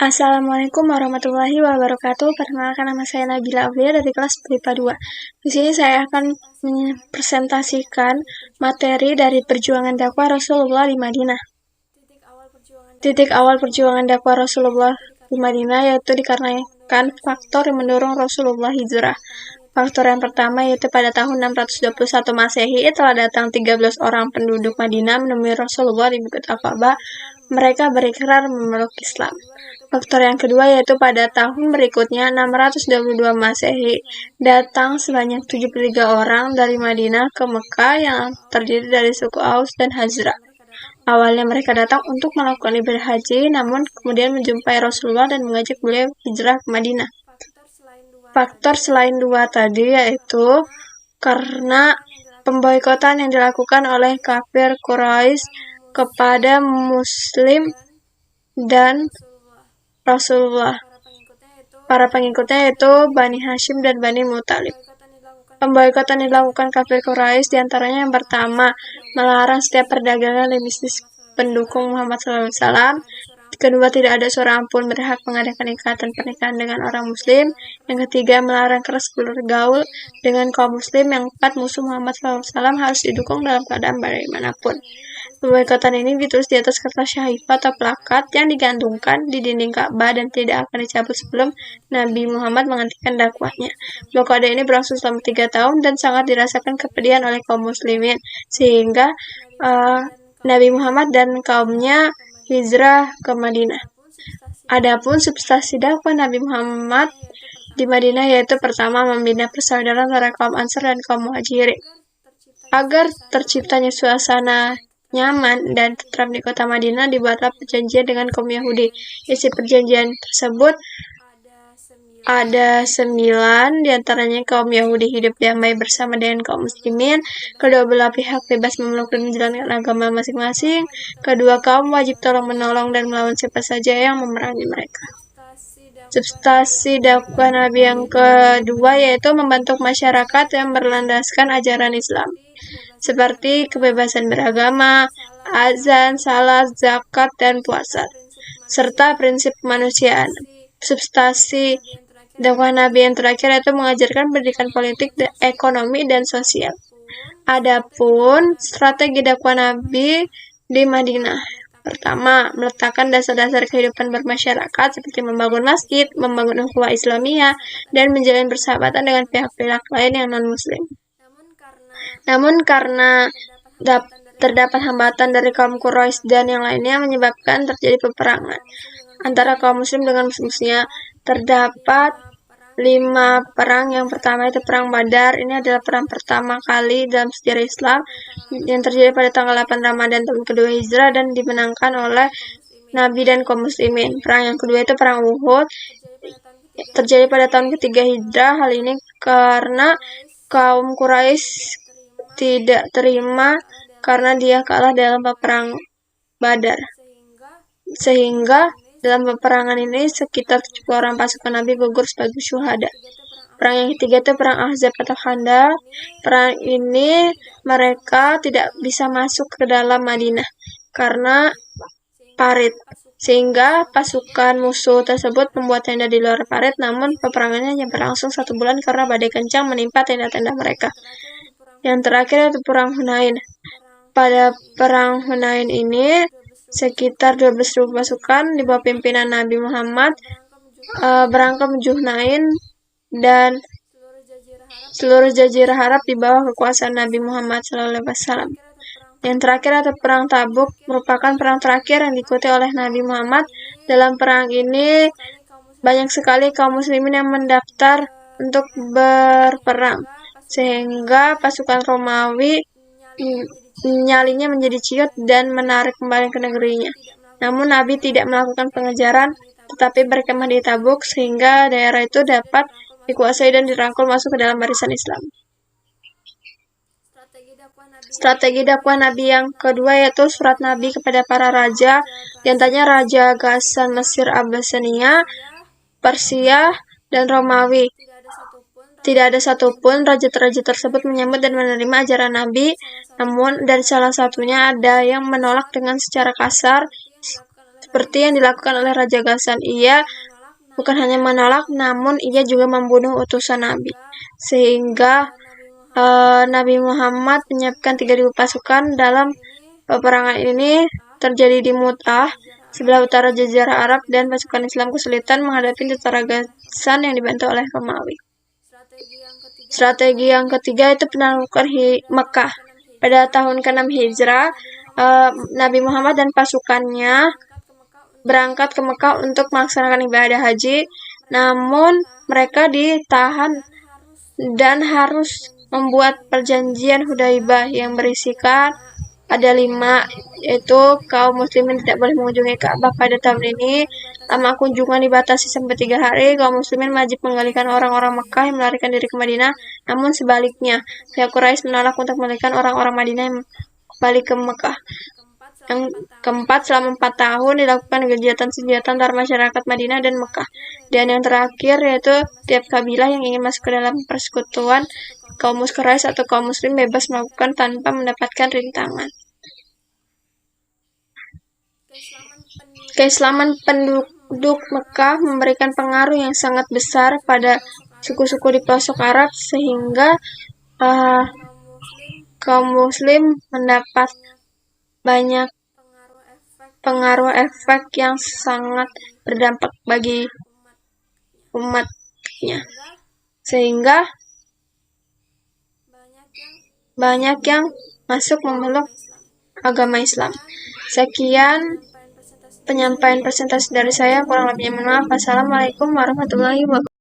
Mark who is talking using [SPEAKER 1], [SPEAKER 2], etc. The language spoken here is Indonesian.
[SPEAKER 1] Assalamualaikum warahmatullahi wabarakatuh. Perkenalkan, nama saya Nabila Aulia dari kelas IPA 2. Di sini saya akan mempresentasikan materi dari perjuangan dakwah Rasulullah di Madinah. Titik awal perjuangan dakwah Rasulullah di Madinah yaitu dikarenakan faktor yang mendorong Rasulullah hijrah. Faktor yang pertama yaitu pada tahun 621 Masehi telah datang 13 orang penduduk Madinah menemui Rasulullah di Bukit Aqabah. Mereka berikrar memeluk Islam. Faktor yang kedua yaitu pada tahun berikutnya 622 Masehi datang sebanyak 73 orang dari Madinah ke Mekah yang terdiri dari suku Aus dan Khazraj. Awalnya mereka datang untuk melakukan ibadah haji, namun kemudian menjumpai Rasulullah dan mengajak beliau hijrah ke Madinah. Faktor selain dua tadi yaitu karena pemboikotan yang dilakukan oleh kafir Quraisy kepada Muslim dan Rasulullah. Para pengikutnya yaitu Bani Hashim dan Bani Muthalib. Pemboikotan yang dilakukan kafir Quraisy diantaranya yang pertama, melarang setiap perdagangan dan bisnis pendukung Muhammad SAW. Kedua, tidak ada seorang pun berhak mengadakan ikatan pernikahan dengan orang muslim. Yang ketiga, melarang keras bergaul dengan kaum muslim. Yang keempat, musuh Muhammad SAW harus didukung dalam keadaan bagaimanapun. Pemboikotan ini ditulis di atas kertas syahifah atau plakat yang digantungkan di dinding Ka'bah dan tidak akan dicabut sebelum Nabi Muhammad menghentikan dakwahnya. Blokade ini berlangsung selama 3 tahun dan sangat dirasakan kepedihan oleh kaum muslimin, sehingga Nabi Muhammad dan kaumnya hijrah ke Madinah. Adapun substansi dakwah Nabi Muhammad di Madinah yaitu pertama, membina persaudaraan antara kaum Ansar dan kaum Muhajirin. Agar terciptanya suasana nyaman dan tentram di kota Madinah, dibuatlah perjanjian dengan kaum Yahudi. Isi perjanjian tersebut ada 9, diantaranya kaum Yahudi hidup damai bersama dengan kaum muslimin, kedua belah pihak bebas memeluk dan menjalankan agama masing-masing, kedua kaum wajib tolong-menolong dan melawan siapa saja yang memerangi mereka. Substansi dakwah Nabi yang kedua yaitu membentuk masyarakat yang berlandaskan ajaran Islam, seperti kebebasan beragama, azan, salat, zakat, dan puasa, serta prinsip kemanusiaan. Substansi dakwah Nabi yang terakhir yaitu mengajarkan pendidikan politik, ekonomi, dan sosial. Adapun strategi dakwah Nabi di Madinah. Pertama, meletakkan dasar-dasar kehidupan bermasyarakat seperti membangun masjid, membangun ukhuwah Islamiyah, dan menjalin persahabatan dengan pihak-pihak lain yang non-muslim. Namun karena terdapat hambatan dari kaum Quraisy dan yang lainnya menyebabkan terjadi peperangan antara kaum muslim dengan musuh-musuhnya. Terdapat 5 perang. Yang pertama itu perang Badar. Ini adalah perang pertama kali dalam sejarah Islam yang terjadi pada tanggal 8 Ramadan tahun kedua Hijrah dan dimenangkan oleh Nabi dan kaum muslimin. Perang yang kedua itu perang Uhud, terjadi pada tahun ketiga Hijrah. Hal ini karena kaum Quraisy tidak terima karena dia kalah dalam peperang Badar, sehingga dalam peperangan ini sekitar 70 orang pasukan Nabi gugur sebagai syuhada. Perang yang ketiga itu perang Ahzab atau Khandaq. Perang ini mereka tidak bisa masuk ke dalam Madinah karena parit, sehingga pasukan musuh tersebut membuat tenda di luar parit, namun peperangannya hanya berlangsung 1 bulan karena badai kencang menimpa tenda-tenda mereka. Yang terakhir itu perang Hunain. Pada perang Hunain ini sekitar 12.000 pasukan di bawah pimpinan Nabi Muhammad berangkat menuju Hunain dan seluruh jazirah Arab di bawah kekuasaan Nabi Muhammad SAW. Yang terakhir ada perang Tabuk, merupakan perang terakhir yang diikuti oleh Nabi Muhammad. Dalam perang ini banyak sekali kaum muslimin yang mendaftar untuk berperang, sehingga pasukan Romawi nyalinya menjadi ciut dan menarik kembali ke negerinya. Namun Nabi tidak melakukan pengejaran, tetapi berkemah di Tabuk sehingga daerah itu dapat dikuasai dan dirangkul masuk ke dalam barisan Islam. Strategi dakwah Nabi yang kedua yaitu surat Nabi kepada para raja, diantaranya Raja Ghassan Mesir, Abyssinia, Persia, dan Romawi. Tidak ada satupun raja-raja tersebut menyambut dan menerima ajaran Nabi, namun dari salah satunya ada yang menolak dengan secara kasar, seperti yang dilakukan oleh Raja Ghassan. Ia bukan hanya menolak, namun ia juga membunuh utusan Nabi. Sehingga Nabi Muhammad menyiapkan 3.000 pasukan. Dalam peperangan ini terjadi di Mu'tah, sebelah utara Jazirah Arab, dan pasukan Islam kesulitan menghadapi tentara Ghassan yang dibantu oleh Romawi. Strategi yang ketiga itu penaklukan Mekah. Pada tahun ke-6 Hijrah, Nabi Muhammad dan pasukannya berangkat ke Mekah untuk melaksanakan ibadah haji, namun mereka ditahan dan harus membuat perjanjian Hudaibah yang berisikan ada 5, yaitu kaum muslimin tidak boleh mengunjungi Ka'bah pada tahun ini. Lama kunjungan dibatasi sampai 3 hari. Kaum muslimin wajib mengalihkan orang-orang Mekah yang melarikan diri ke Madinah. Namun sebaliknya, pihak Quraisy menolak untuk mengalihkan orang-orang Madinah yang kembali ke Mekah. Yang keempat, selama 4 tahun dilakukan kegiatan senjata antara masyarakat Madinah dan Mekah. Dan yang terakhir yaitu tiap kabilah yang ingin masuk ke dalam persekutuan kaum Quraisy atau kaum muslim bebas melakukan tanpa mendapatkan rintangan. Keislaman penduduk Mekah memberikan pengaruh yang sangat besar pada suku-suku di pelosok Arab, sehingga kaum muslim mendapat banyak pengaruh efek yang sangat berdampak bagi umatnya, sehingga banyak yang masuk memeluk agama Islam. Sekian penyampaian presentasi dari saya, kurang lebihnya mohon maaf. Wassalamualaikum warahmatullahi wabarakatuh.